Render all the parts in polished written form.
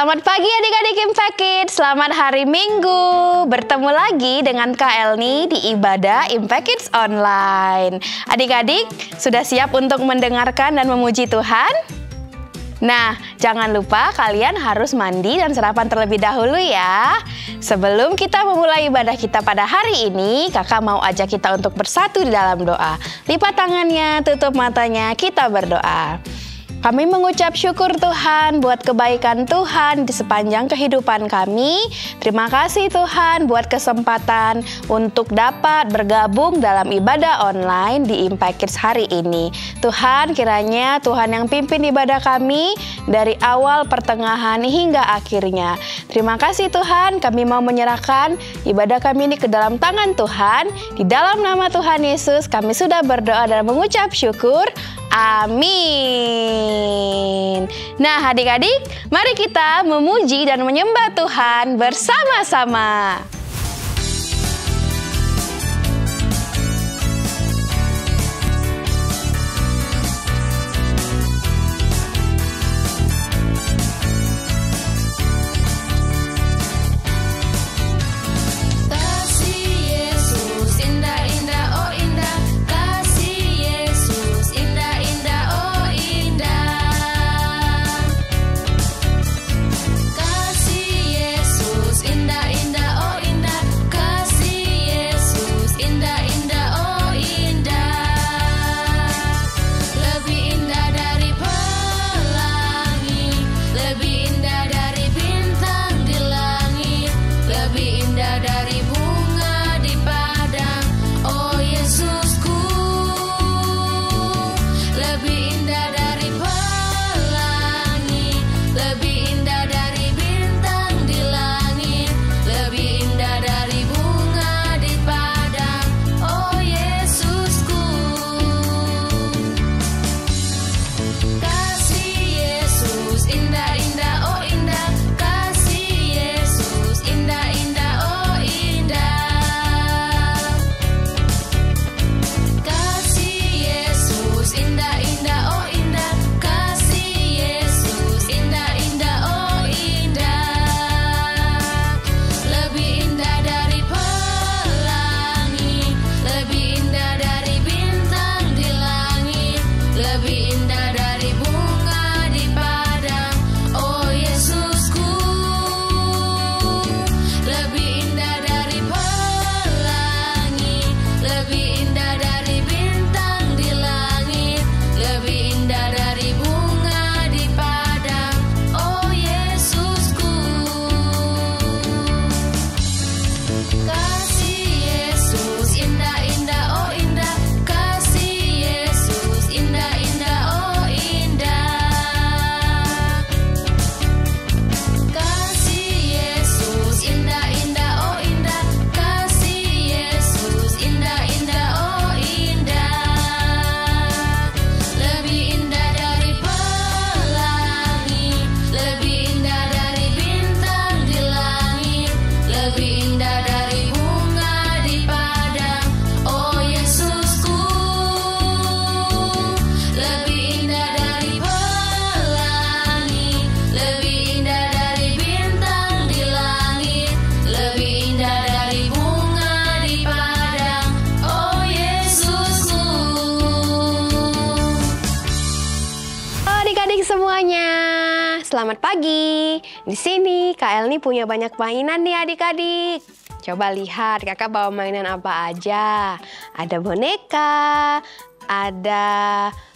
Selamat pagi adik-adik Impact Kids, selamat hari Minggu. Bertemu lagi dengan Kak Elni di ibadah Impact Kids Online. Adik-adik, sudah siap untuk mendengarkan dan memuji Tuhan? Nah, jangan lupa kalian harus mandi dan sarapan terlebih dahulu ya. Sebelum kita memulai ibadah kita pada hari ini, kakak mau ajak kita untuk bersatu di dalam doa. Lipat tangannya, tutup matanya, kita berdoa. Kami mengucap syukur Tuhan buat kebaikan Tuhan di sepanjang kehidupan kami. Terima kasih Tuhan buat kesempatan untuk dapat bergabung dalam ibadah online di Impact Kids hari ini. Tuhan, kiranya Tuhan yang pimpin ibadah kami dari awal, pertengahan, hingga akhirnya. Terima kasih Tuhan, kami mau menyerahkan ibadah kami ini ke dalam tangan Tuhan. Di dalam nama Tuhan Yesus kami sudah berdoa dan mengucap syukur. Amin. Nah adik-adik, mari kita memuji dan menyembah Tuhan bersama-sama. Selamat pagi. Di sini Kak Elni punya banyak mainan nih adik-adik. Coba lihat kakak bawa mainan apa aja. Ada boneka, ada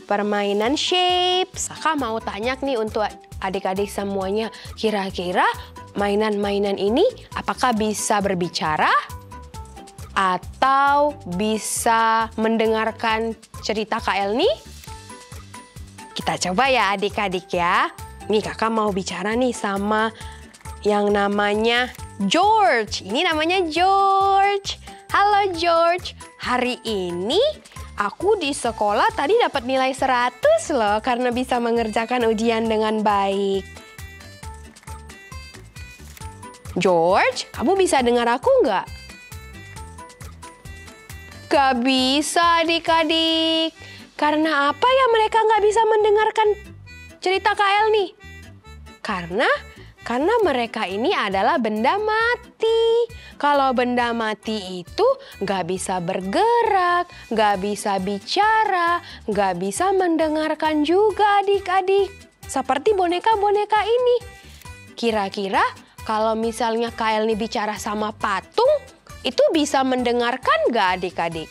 permainan shapes. Kakak mau tanya nih untuk adik-adik semuanya. Kira-kira mainan-mainan ini apakah bisa berbicara? Atau bisa mendengarkan cerita Kak Elni? Kita coba ya adik-adik ya. Nih kakak mau bicara nih sama yang namanya George. Ini namanya George. Halo George, hari ini aku di sekolah tadi dapat nilai 100 loh karena bisa mengerjakan ujian dengan baik. George, kamu bisa dengar aku nggak? Gak bisa adik-adik. Karena apa ya mereka nggak bisa mendengarkan cerita Kak Elni? Karena Karena mereka ini adalah benda mati. Kalau benda mati itu nggak bisa bergerak, nggak bisa bicara, nggak bisa mendengarkan juga adik-adik. Seperti boneka-boneka ini. Kira-kira kalau misalnya Kak Elni bicara sama patung, itu bisa mendengarkan nggak adik-adik?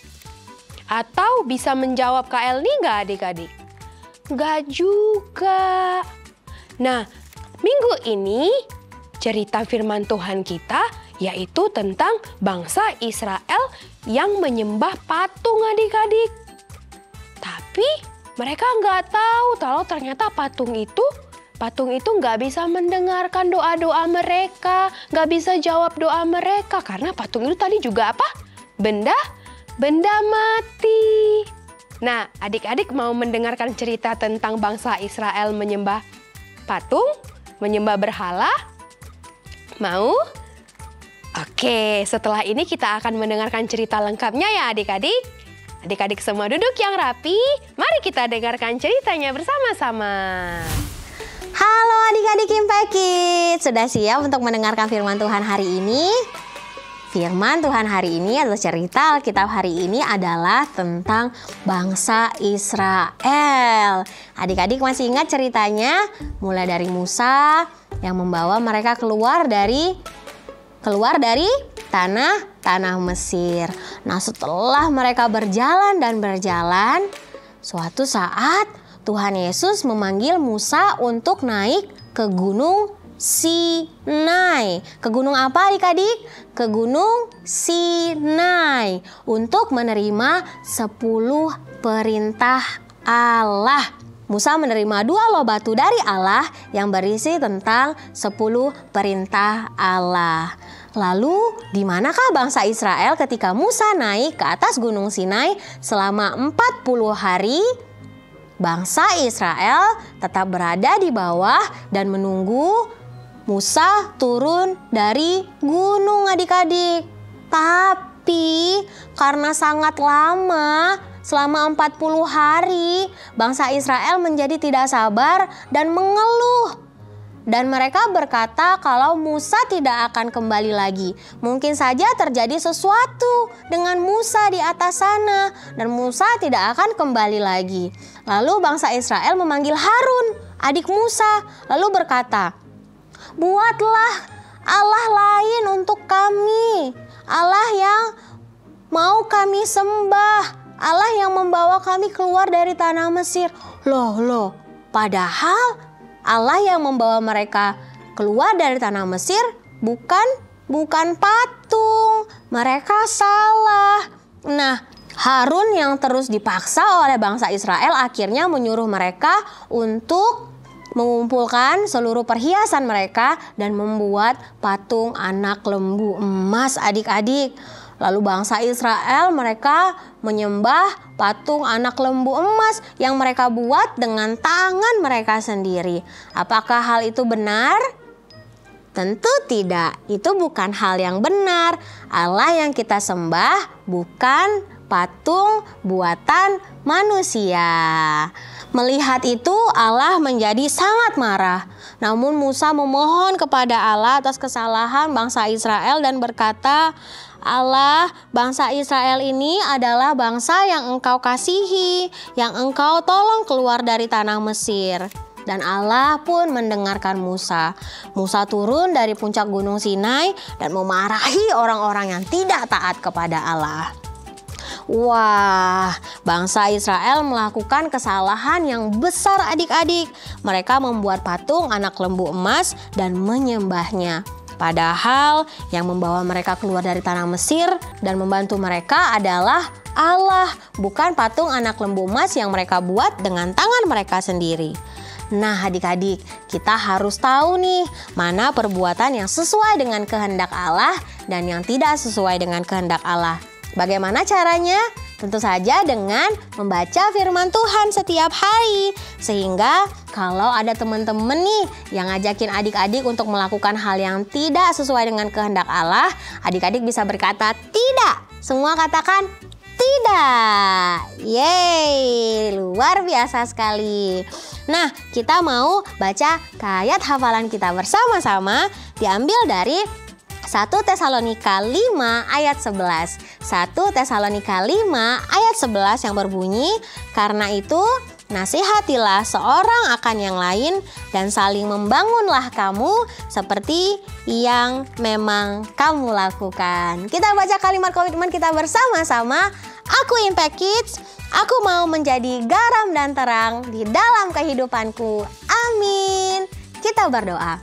Atau bisa menjawab Kak Elni nggak adik-adik? Nggak juga. Nah, minggu ini cerita firman Tuhan kita yaitu tentang bangsa Israel yang menyembah patung adik-adik. Tapi mereka nggak tahu kalau ternyata patung itu nggak bisa mendengarkan doa-doa mereka, nggak bisa jawab doa mereka karena patung itu tadi juga apa? Benda mati. Nah, adik-adik mau mendengarkan cerita tentang bangsa Israel menyembah patung? Menyembah berhala? Mau? Oke, setelah ini kita akan mendengarkan cerita lengkapnya ya adik-adik. Adik-adik semua duduk yang rapi. Mari kita dengarkan ceritanya bersama-sama. Halo adik-adik Impact Kids, sudah siap untuk mendengarkan firman Tuhan hari ini? Firman Tuhan hari ini atau cerita Alkitab hari ini adalah tentang bangsa Israel. Adik-adik masih ingat ceritanya? Mulai dari Musa yang membawa mereka keluar dari tanah Mesir. Nah, setelah mereka berjalan, suatu saat Tuhan Yesus memanggil Musa untuk naik ke gunung Sinai. Ke gunung apa adik-adik? Ke gunung Sinai untuk menerima 10 perintah Allah. Musa menerima 2 loh batu dari Allah yang berisi tentang 10 perintah Allah. Lalu di manakah bangsa Israel ketika Musa naik ke atas gunung Sinai selama 40 hari? Bangsa Israel tetap berada di bawah dan menunggu Musa turun dari gunung adik-adik. Tapi karena sangat lama, selama 40 hari, bangsa Israel menjadi tidak sabar dan mengeluh. Dan mereka berkata kalau Musa tidak akan kembali lagi. Mungkin saja terjadi sesuatu dengan Musa di atas sana dan Musa tidak akan kembali lagi. Lalu bangsa Israel memanggil Harun, adik Musa, lalu berkata, "Buatlah Allah lain untuk kami, Allah yang mau kami sembah, Allah yang membawa kami keluar dari tanah Mesir." Loh, padahal Allah yang membawa mereka keluar dari tanah Mesir bukan patung. Mereka salah. Nah, Harun yang terus dipaksa oleh bangsa Israel akhirnya menyuruh mereka untuk mengumpulkan seluruh perhiasan mereka dan membuat patung anak lembu emas adik-adik. Lalu bangsa Israel mereka menyembah patung anak lembu emas yang mereka buat dengan tangan mereka sendiri. Apakah hal itu benar? Tentu tidak. Itu bukan hal yang benar. Allah yang kita sembah bukan patung buatan manusia. Melihat itu Allah menjadi sangat marah. Namun Musa memohon kepada Allah atas kesalahan bangsa Israel dan berkata, "Allah, bangsa Israel ini adalah bangsa yang Engkau kasihi, yang Engkau tolong keluar dari tanah Mesir." Dan Allah pun mendengarkan Musa. Musa turun dari puncak gunung Sinai dan memarahi orang-orang yang tidak taat kepada Allah. Wah, bangsa Israel melakukan kesalahan yang besar adik-adik. Mereka membuat patung anak lembu emas dan menyembahnya. Padahal yang membawa mereka keluar dari tanah Mesir dan membantu mereka adalah Allah, bukan patung anak lembu emas yang mereka buat dengan tangan mereka sendiri. Nah adik-adik, kita harus tahu nih mana perbuatan yang sesuai dengan kehendak Allah dan yang tidak sesuai dengan kehendak Allah. Bagaimana caranya? Tentu saja dengan membaca firman Tuhan setiap hari. Sehingga kalau ada teman-teman nih yang ngajakin adik-adik untuk melakukan hal yang tidak sesuai dengan kehendak Allah, adik-adik bisa berkata tidak. Semua katakan Tidak. Yeay, luar biasa sekali. Nah, kita mau baca ayat hafalan kita bersama-sama, diambil dari 1 Tesalonika 5 ayat 11. 1 Tesalonika 5 ayat 11 yang berbunyi, "Karena itu nasihatilah seorang akan yang lain dan saling membangunlah kamu seperti yang memang kamu lakukan." Kita baca kalimat komitmen kita bersama-sama. Aku Impact Kids, aku mau menjadi garam dan terang di dalam kehidupanku. Amin. Kita berdoa.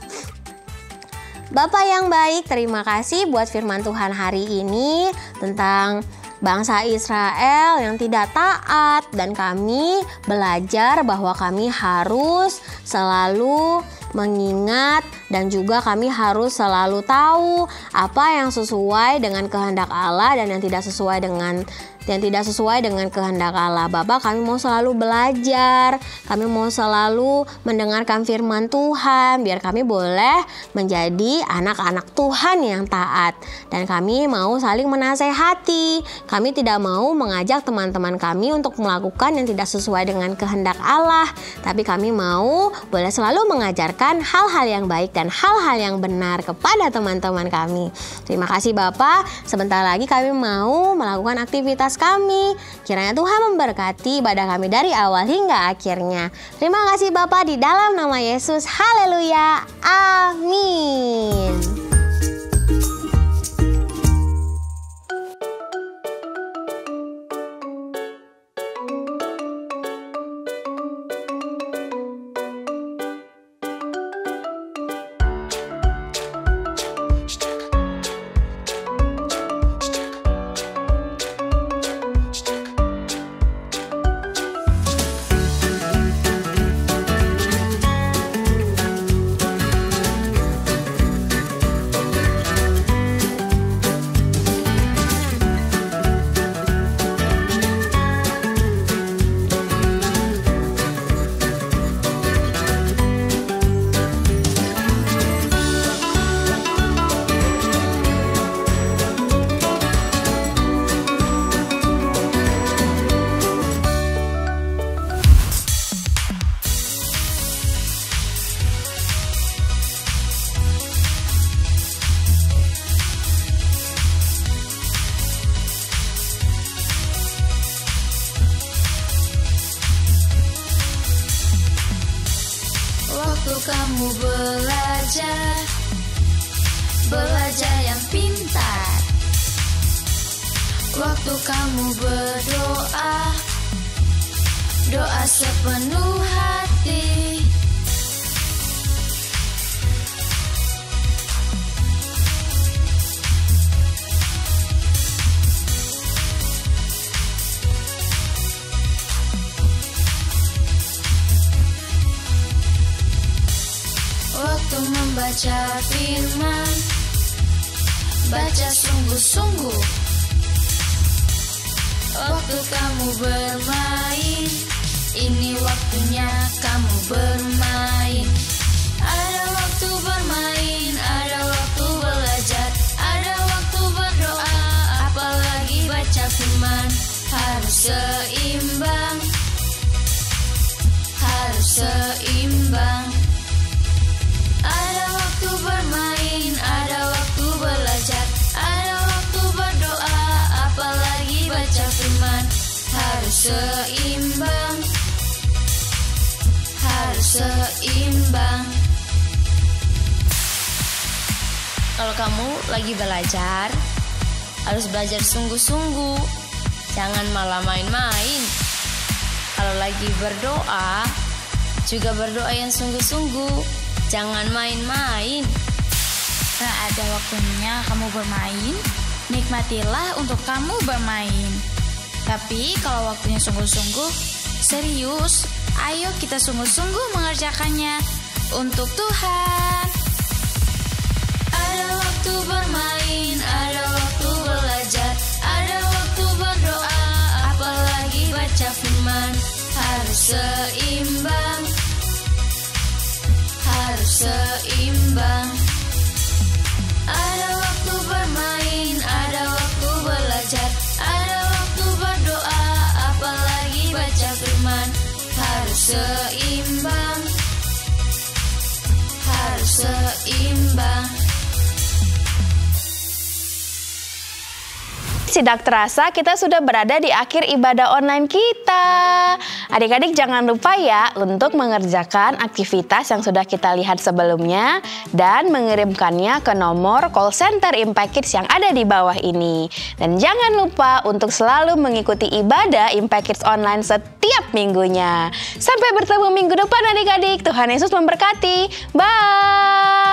Bapa yang baik, terima kasih buat firman Tuhan hari ini tentang bangsa Israel yang tidak taat, dan kami belajar bahwa kami harus selalu mengingat dan juga kami harus selalu tahu apa yang sesuai dengan kehendak Allah dan yang tidak sesuai dengan kehendak Allah. Bapak, kami mau selalu belajar, kami mau selalu mendengarkan firman Tuhan biar kami boleh menjadi anak-anak Tuhan yang taat, dan kami mau saling menasehati. Kami tidak mau mengajak teman-teman kami untuk melakukan yang tidak sesuai dengan kehendak Allah, tapi kami mau boleh selalu mengajarkan hal-hal yang baik dan hal-hal yang benar kepada teman-teman kami. Terima kasih Bapak. Sebentar lagi kami mau melakukan aktivitas kami. Kiranya Tuhan memberkati ibadah kami dari awal hingga akhirnya. Terima kasih Bapak, di dalam nama Yesus. Haleluya. Amin. Waktu kamu belajar yang pintar. Waktu kamu berdoa, doa sepenuh hati. Waktu membaca firman, baca sungguh-sungguh. Waktu kamu bermain, ini waktunya kamu bermain. Ada waktu bermain, ada waktu belajar, ada waktu berdoa, apalagi baca firman. Harus seimbang, harus seimbang. Ada waktu bermain, ada waktu belajar, ada waktu berdoa, apalagi baca firman. Harus seimbang, harus seimbang. Kalau kamu lagi belajar, harus belajar sungguh-sungguh, jangan malah main-main. Kalau lagi berdoa, juga berdoa yang sungguh-sungguh. Jangan main-main. Nah, ada waktunya kamu bermain, nikmatilah untuk kamu bermain. Tapi kalau waktunya sungguh-sungguh, serius, ayo kita sungguh-sungguh mengerjakannya untuk Tuhan. Ada waktu bermain, ada waktu belajar, ada waktu berdoa, apalagi baca firman. Harus seimbang, harus seimbang. Ada waktu bermain, ada waktu belajar, ada waktu berdoa, seimbang. Tidak terasa kita sudah berada di akhir ibadah online kita. Adik-adik jangan lupa ya untuk mengerjakan aktivitas yang sudah kita lihat sebelumnya dan mengirimkannya ke nomor call center Impact Kids yang ada di bawah ini. Dan jangan lupa untuk selalu mengikuti ibadah Impact Kids online setiap minggunya. Sampai bertemu minggu depan adik-adik. Tuhan Yesus memberkati. Bye.